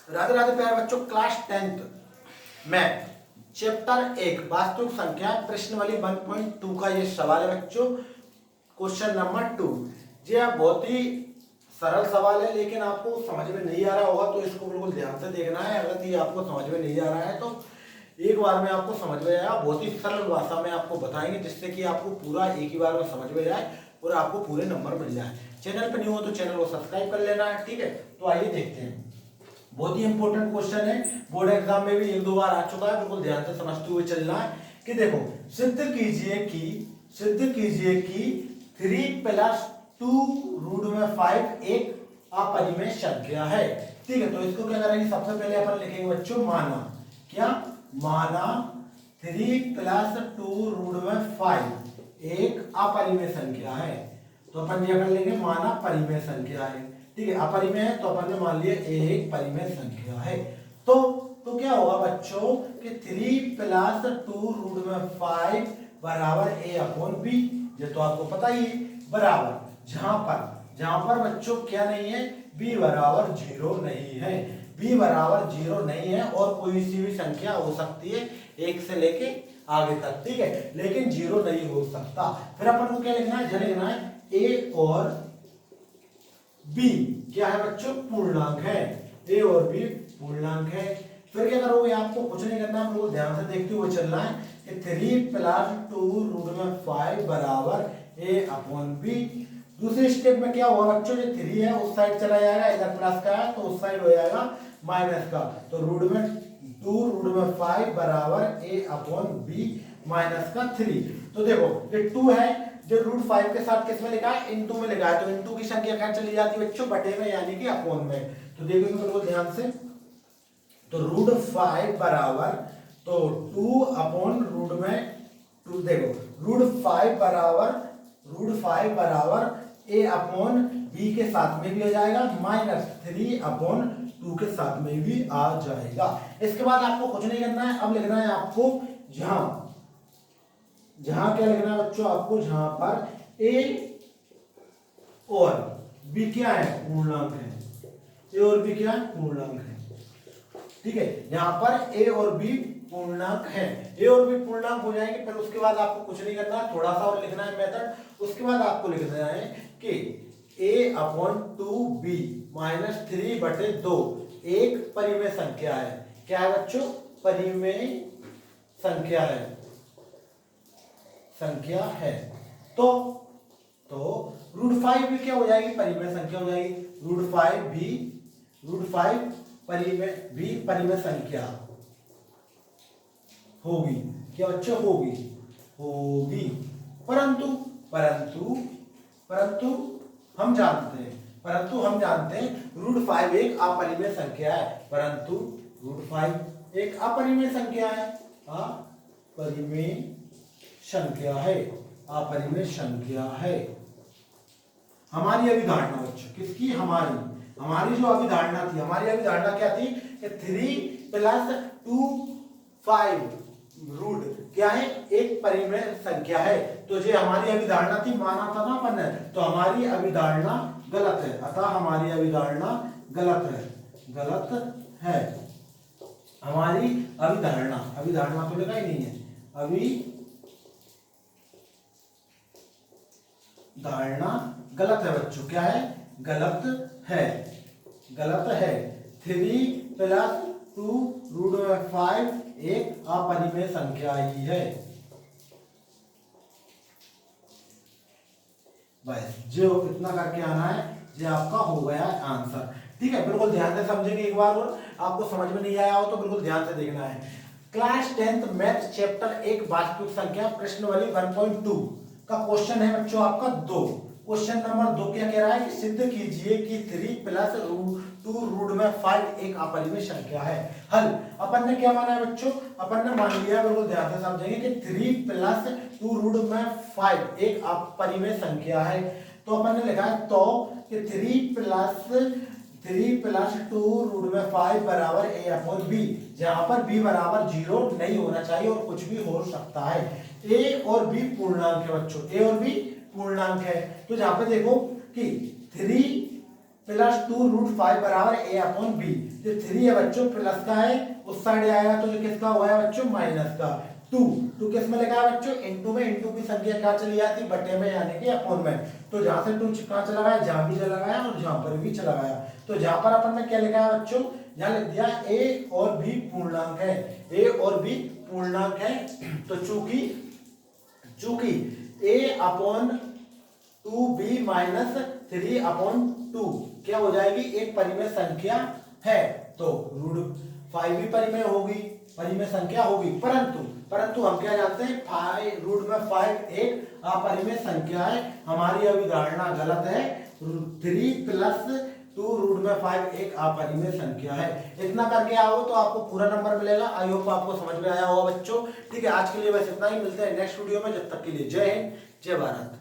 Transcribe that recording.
राधे राधे प्यारे बच्चों, class 10th math chapter 1 वास्तविक संख्या प्रश्न वाली 1.2 का ये सवाल है बच्चों। क्वेश्चन नंबर 2 जी आप बहुत ही सरल सवाल है, लेकिन आपको समझ में नहीं आ रहा होगा तो इसको बिल्कुल ध्यान से देखना है। अगर ये आपको समझ में नहीं आ रहा है तो एक बार में आपको समझ में आएगा। बहुत ही सरल भाषा में आपको बताएंगे जिससे कि आपको पूरा एक ही बार में समझ में जाए और आपको पूरे नंबर मिल जाए। चैनल पर न्यू हो तो चैनल को सब्सक्राइब कर लेना है, ठीक है। तो आइए देखते हैं। बहुत ही इंपॉर्टेंट क्वेश्चन है, बोर्ड एग्जाम में भी एक दो बार आ चुका है। बिल्कुल ध्यान से समझते हुए चलना है कि देखो, सिद्ध कीजिए कि 3 + 2√5 एक अपरिमेय संख्या है, ठीक है। तो इसको क्या करेंगे, सबसे पहले अपन लिखेंगे बच्चों माना। क्या माना 3 + 2√5 एक अपरिमेय संख्या है। तो अपन ये कर लेंगे माना परिमेय संख्या है, ठीक है। अपरिमेय है तो अपन ने मान लिया एक परिमेय संख्या है। तो क्या होगा बच्चों कि 3 + 2√5 बराबर a/b। ये तो आपको पता ही है। बराबर जहां पर बच्चों क्या नहीं है, b बराबर 0 नहीं है। b बराबर 0 नहीं है और कोई सी भी संख्या हो सकती है 1 से लेके आगे तक, ठीक है, लेकिन 0 नहीं हो सकता। फिर अपन को क्या लिखना है, लिखना है a और b क्या है बच्चों, पूर्णांक है। a और b पूर्णांक है। फिर क्या करोगे, आपको कुछ नहीं करना है, बिल्कुल ध्यान से देखते हुए चलना है कि 3 + 2√5 बराबर a/b। दूसरे स्टेप में क्या होगा बच्चों, जो 3 है उस साइड चला जाएगा, इधर प्लस का है तो उस साइड हो जाएगा माइनस का। तो 2√5 बराबर a/b माइनस का 3। तो देखो ये 2 है जो √5 के साथ किसमें लिखा है, इनटू में लिखा है। तो इनटू की संख्या क्या चली जाती है बच्चों, बटे में यानी कि अपॉन में। तो देखो बिल्कुल ध्यान से, तो √5 बराबर तो 2/√2 देखो √5 बराबर a/b के साथ में भी आ जाएगा, -3/2 के साथ में भी आ जाएगा। इसके बाद आपको कुछ नहीं करना है, अब लिखना है आपको जहां क्या लिखना है बच्चों, आपको जहां पर a और b क्या है, पूर्णांक है। a और b क्या है, पूर्णांक है, ठीक है। यहां पर a और b पूर्णांक है। a और b पूर्णांक हो जाएंगे। फिर उसके बाद आपको कुछ नहीं करना है, थोड़ा सा और लिखना है मेथड। उसके बाद आपको लिखना है कि a/2b -3/2 एक परिमेय संख्या है। क्या है बच्चों, परिमेय संख्या है। तो √5 भी क्या हो जाएगी, परिमेय संख्या हो जाएगी। √5 परिमेय संख्या होगी। क्या बच्चों, होगी। परंतु हम जानते हैं √5 एक अपरिमेय संख्या है। परंतु √5 एक अपरिमेय संख्या है, अपरिमेय संख्या है। हमारी अभिधारणा बच्चों किसकी, हमारी जो अभिधारणा थी, हमारी अभिधारणा क्या थी कि 3 + 2/5 रूट क्या है, एक परिमेय संख्या है। तो ये हमारी अभिधारणा थी, माना था ना अपन ने। तो हमारी अभिधारणा गलत है, अतः हमारी अभिधारणा गलत है। हमारी अभिधारणा तो लिखा ही नहीं है, धारणा गलत है बच्चों। क्या है, गलत है। 3 + 2√5 एक अपरिमेय संख्या ही है। बस जो इतना करके आना है, ये आपका हो गया आंसर, ठीक है। बिल्कुल ध्यान से समझेंगे एक बार, और आपको समझ में नहीं आया हो तो बिल्कुल ध्यान से देखना है। क्लास 10th मैथ चैप्टर 1 वास्तविक संख्या प्रश्न वाली 1.2 का क्वेश्चन है बच्चों आपका 2। क्वेश्चन नंबर 2 क्या कह रहा है कि सिद्ध कीजिए कि 3 + 2√5 एक अपरिमेय संख्या है। हल, अपन ने क्या माना है बच्चों, अपन ने मान लिया, बिल्कुल ध्यान से समझेंगे कि 3 + 2√5 एक अपरिमेय संख्या है। तो अपन ने लिखा है तो कि 3 + 2√5 बराबर a/b, जहां पर b बराबर 0 नहीं होना चाहिए और कुछ भी हो सकता है। a और b पूर्णांक है बच्चों, a और b पूर्णांक है। तो जहां पे देखो कि 3 प्लस 2 रूट 5 बराबर a अपॉन बी। तो 3 है बच्चों प्लस का है, उस साइड आएगा तो जो किसका हुआ है बच्चों माइनस का। 2 किस में लिखा है बच्चों इनटू में, इनटू की संख्या क्या चली जाती बटे में यानी कि अपॉन में। तो जहां से 2 कहां चला गया, जहां भी चला गया और जहां पर भी चला गया। तो जहां पर अपन ने क्या लिखा है बच्चों, यहां लिख दिया a और b पूर्णांक है, a और b पूर्णांक है। तो चूंकि a upon 2b minus 3 upon 2 क्या हो जाएगी, एक परिमेय संख्या है। तो रूट 5 भी परिमेय होगी, परिमेय संख्या होगी, परंतु हम क्या जानते हैं 5 रूट में 5 एक अपरिमेय संख्या है। हमारी अभिधारणा गलत है। 3 प्लस 2 रूट में 5 एक अपरिमेय संख्या है। इतना करके आओ तो आपको पूरा नंबर मिलेगा। आई होप आपको समझ में आया होगा बच्चों। ठीक है, आज के लिए बस इतना ही, मिलते हैं नेक्स्ट वीडियो में। जब तक के लिए जय हिंद, जय भारत।